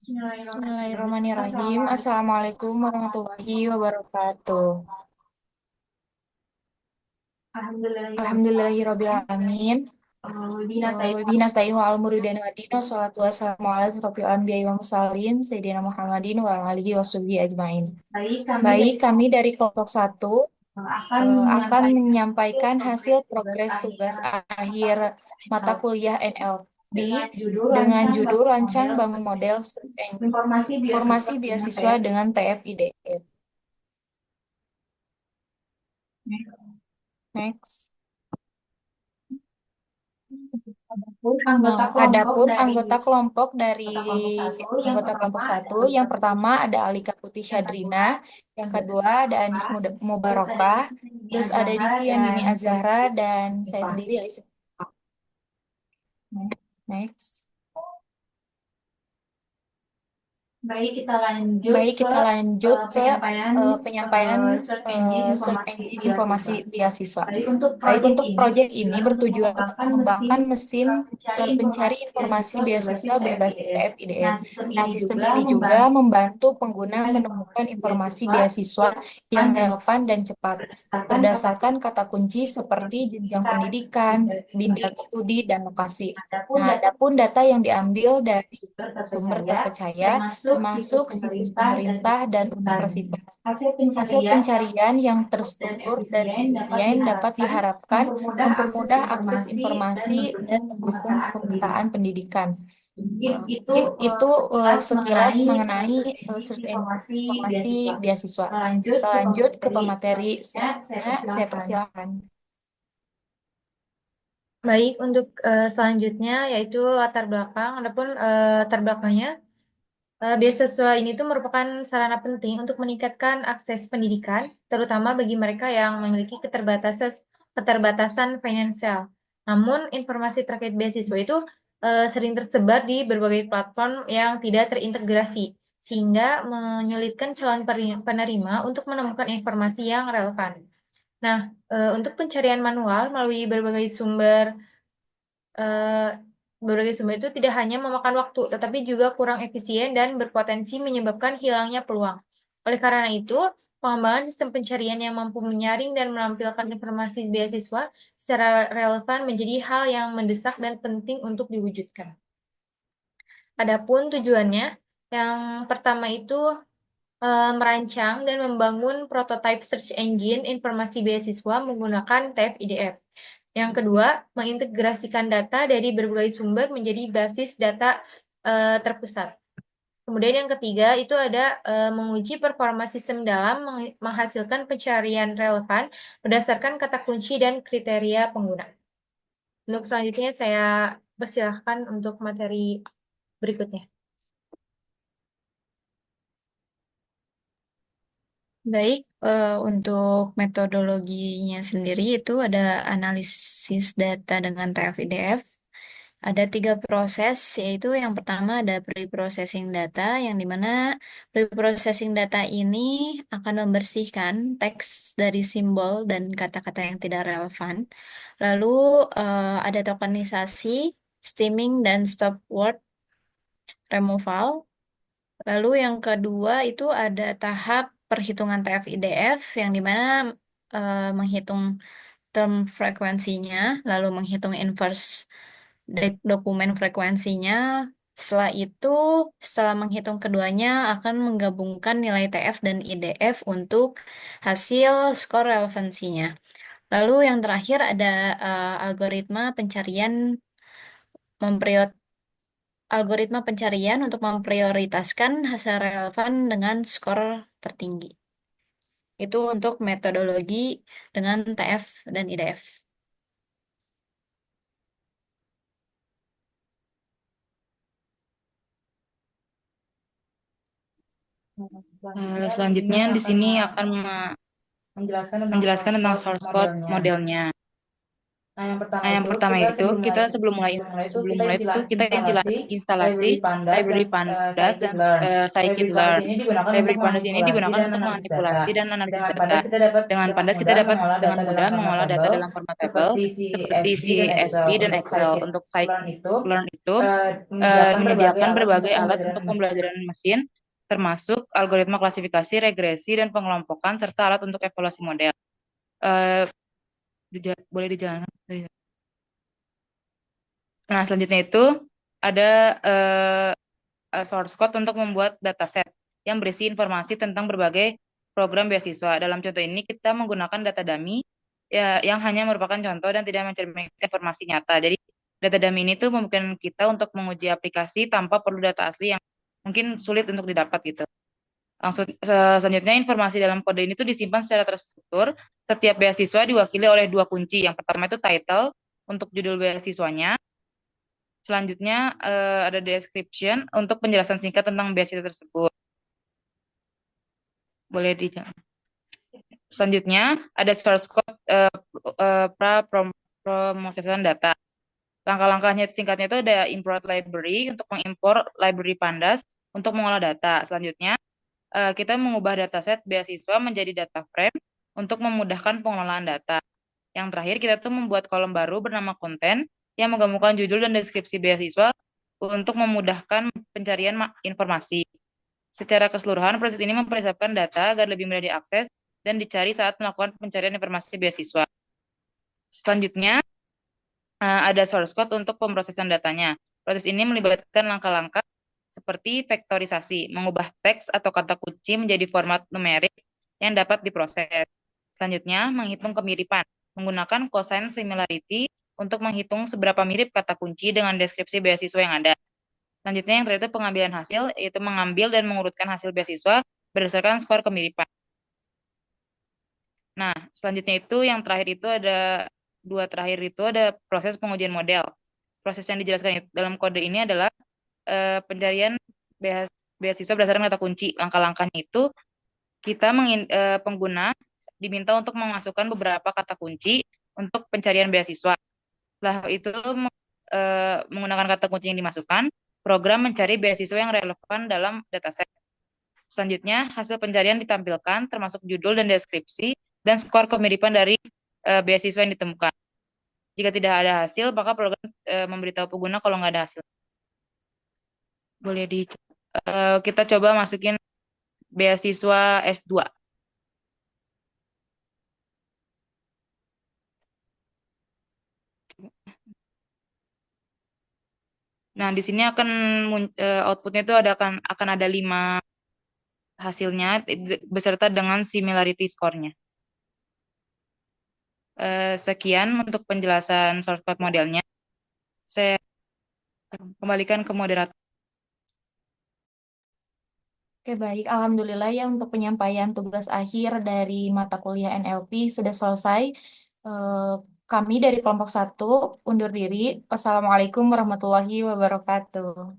Bismillahirrahmanirrahim. Bismillahirrahmanirrahim. Assalamualaikum. Assalamualaikum warahmatullahi wabarakatuh. Alhamdulillahirrahmanirrahim. Alhamdulillahirrahmanirrahim. Wabihi nasta'in wa al-muridan wa dino. Salatu wassalamu ala asrofil anbiya'i wa mursalin. Sayyidina Muhammadin wa ala alihi wa sahbihi ajma'in. Baik, kami Baik, dari kami dari kelompok satu akan akan menyampaikan hasil menyampaikan hasil progres tugas progres tugas akhir akhir mata mata NLP kuliah NLP dengan judul dengan Rancang judul Bangun Rancang Model Bangun Search Model Engine Search Engine Informasi Informasi Beasiswa dengan Beasiswa TF. dengan TF-IDF. Next. Anggota kelompok Adapun dari anggota kelompok dari anggota kelompok satu yang anggota pertama kelompok ada satu, Alika yang pertama Putri, ada Alika Putih yang kedua Syadrina, yang ada kedua ada Anis Mustafa, terus ada Mubarokah, Dini terus ada Azahra Divi dan Andini Azahra, dan saya Eva. sendiri Aisyah. Next. Baik, kita lanjut Baik, ke kita lanjut ke penyampaian penyampaian search engine search informasi engine informasi beasiswa. beasiswa. Baik, untuk Baik, proyek untuk ini proyek ini bertujuan untuk bertujuan untuk mengembangkan mesin mengembangkan mesin pencari pencari informasi informasi beasiswa beasiswa berbasis berbasis TF-IDF. TF-IDF. Nah, sistem Nah, ini sistem juga ini juga membantu membantu pengguna menemukan menemukan informasi informasi beasiswa beasiswa yang yang relevan dan relevan dan cepat berdasarkan kata berdasarkan kata kunci seperti jenjang pendidikan, pendidikan, bidang studi, bidang studi, dan lokasi. adapun Nah, data adapun data yang diambil dari sumber sumber terpercaya, terpercaya, termasuk situs termasuk situs pemerintah dan pemerintah dan universitas. universitas. Hasil Hasil pencarian yang pencarian yang terstruktur dan terstruktur dan efisien dapat efisien dapat diharapkan diharapkan mempermudah akses mempermudah akses informasi dan informasi dan mendukung mendukung pemetaan pemetaan pendidikan. pendidikan. Mungkin itu Mungkin itu sekilas sekilas mengenai mengenai search engine search engine informasi informasi beasiswa. beasiswa. Lanjut Kita ke lanjut ke pemateri pemateri selanjutnya, saya selanjutnya, saya persilahkan. persilahkan. Baik, untuk selanjutnya yaitu latar belakang. Adapun latar belakangnya, beasiswa ini tuh merupakan sarana penting untuk meningkatkan akses pendidikan, terutama bagi mereka yang memiliki keterbatasan finansial. Namun, informasi terkait beasiswa itu sering tersebar di berbagai platform yang tidak terintegrasi, sehingga menyulitkan calon penerima untuk menemukan informasi yang relevan. Nah, untuk pencarian manual melalui eee, berbagai sumber itu tidak hanya memakan waktu, tetapi juga kurang efisien dan berpotensi menyebabkan hilangnya peluang. Oleh karena itu, pengembangan sistem pencarian yang mampu menyaring dan menampilkan informasi beasiswa secara relevan menjadi hal yang mendesak dan penting untuk diwujudkan. Adapun tujuannya, yang pertama itu merancang dan membangun prototipe search engine informasi beasiswa menggunakan TF-IDF. Yang kedua, mengintegrasikan data dari berbagai sumber menjadi basis data terpusat. Kemudian yang ketiga itu ada menguji performa sistem dalam menghasilkan pencarian relevan berdasarkan kata kunci dan kriteria pengguna. Untuk selanjutnya saya persilahkan untuk materi berikutnya. Baik, untuk metodologinya sendiri itu ada analisis data dengan TF-IDF. Ada tiga proses, yaitu yang pertama ada pre-processing data, yang dimana pre-processing data ini akan membersihkan teks dari simbol dan kata-kata yang tidak relevan. Lalu ada tokenisasi, steaming, dan stop word removal. Lalu yang kedua itu ada tahap perhitungan TF-IDF, yang dimana menghitung term frekuensinya, lalu menghitung inverse dokumen frekuensinya. Setelah itu, setelah menghitung keduanya, akan menggabungkan nilai TF dan IDF untuk hasil skor relevansinya. Lalu yang terakhir ada algoritma pencarian memprior- algoritma pencarian untuk memprioritaskan hasil relevan dengan skor tertinggi. Itu untuk metodologi dengan TF dan IDF. Selanjutnya di sini akan menjelaskan tentang menjelaskan source tentang code source code modelnya. modelnya. Nah, yang pertama itu kita sebelum mulai itu kita instalasi library Pandas dan scikit-learn. Library Pandas ini digunakan untuk manipulasi dan analisis data. Dengan Pandas kita dapat dengan mudah mengolah data dalam format tabel seperti CSV dan Excel. Untuk scikit-learn itu menyediakan berbagai alat untuk pembelajaran mesin, termasuk algoritma klasifikasi, regresi, dan pengelompokan, serta alat untuk evaluasi model. Eh, boleh dijalankan? Nah, selanjutnya itu ada source code untuk membuat dataset yang berisi informasi tentang berbagai program beasiswa. Dalam contoh ini kita menggunakan data dummy ya, yang hanya merupakan contoh dan tidak mencerminkan informasi nyata. Jadi data dummy ini tuh memungkinkan kita untuk menguji aplikasi tanpa perlu data asli yang mungkin sulit untuk didapat gitu. Langsung selanjutnya informasi dalam kode ini tuh disimpan secara terstruktur. Setiap beasiswa diwakili oleh dua kunci. Yang pertama itu title untuk judul beasiswanya. Selanjutnya ada description untuk penjelasan singkat tentang beasiswa tersebut. Boleh dijalankan. Selanjutnya ada source code promosession data. Langkah-langkahnya singkatnya itu ada import library untuk mengimpor library Pandas untuk mengolah data. Selanjutnya kita mengubah dataset beasiswa menjadi data frame untuk memudahkan pengelolaan data. Yang terakhir kita tuh membuat kolom baru bernama konten yang menggabungkan judul dan deskripsi beasiswa untuk memudahkan pencarian informasi. Secara keseluruhan, proses ini mempersiapkan data agar lebih mudah diakses dan dicari saat melakukan pencarian informasi beasiswa. Selanjutnya, ada source code untuk pemrosesan datanya. Proses ini melibatkan langkah-langkah seperti vektorisasi, mengubah teks atau kata kunci menjadi format numerik yang dapat diproses. Selanjutnya, menghitung kemiripan, menggunakan cosine similarity untuk menghitung seberapa mirip kata kunci dengan deskripsi beasiswa yang ada. Selanjutnya yang terakhir itu pengambilan hasil, yaitu mengambil dan mengurutkan hasil beasiswa berdasarkan skor kemiripan. Nah, selanjutnya itu yang terakhir itu ada proses pengujian model. Proses yang dijelaskan dalam kode ini adalah pencarian beasiswa berdasarkan kata kunci. Langkah-langkahnya itu pengguna diminta untuk memasukkan beberapa kata kunci untuk pencarian beasiswa. Setelah itu menggunakan kata kunci yang dimasukkan, program mencari beasiswa yang relevan dalam dataset. Selanjutnya, hasil pencarian ditampilkan termasuk judul dan deskripsi dan skor kemiripan dari beasiswa yang ditemukan. Jika tidak ada hasil, maka program memberitahu pengguna kalau nggak ada hasil. Boleh kita coba masukin beasiswa S2. Nah, di sini akan outputnya itu akan ada 5 hasilnya beserta dengan similarity score-nya. Sekian untuk penjelasan source code modelnya. Saya kembalikan ke moderator. Oke, baik. Alhamdulillah ya untuk penyampaian tugas akhir dari mata kuliah NLP sudah selesai. Eh, Kami dari kelompok 1 undur diri. Wassalamualaikum warahmatullahi wabarakatuh.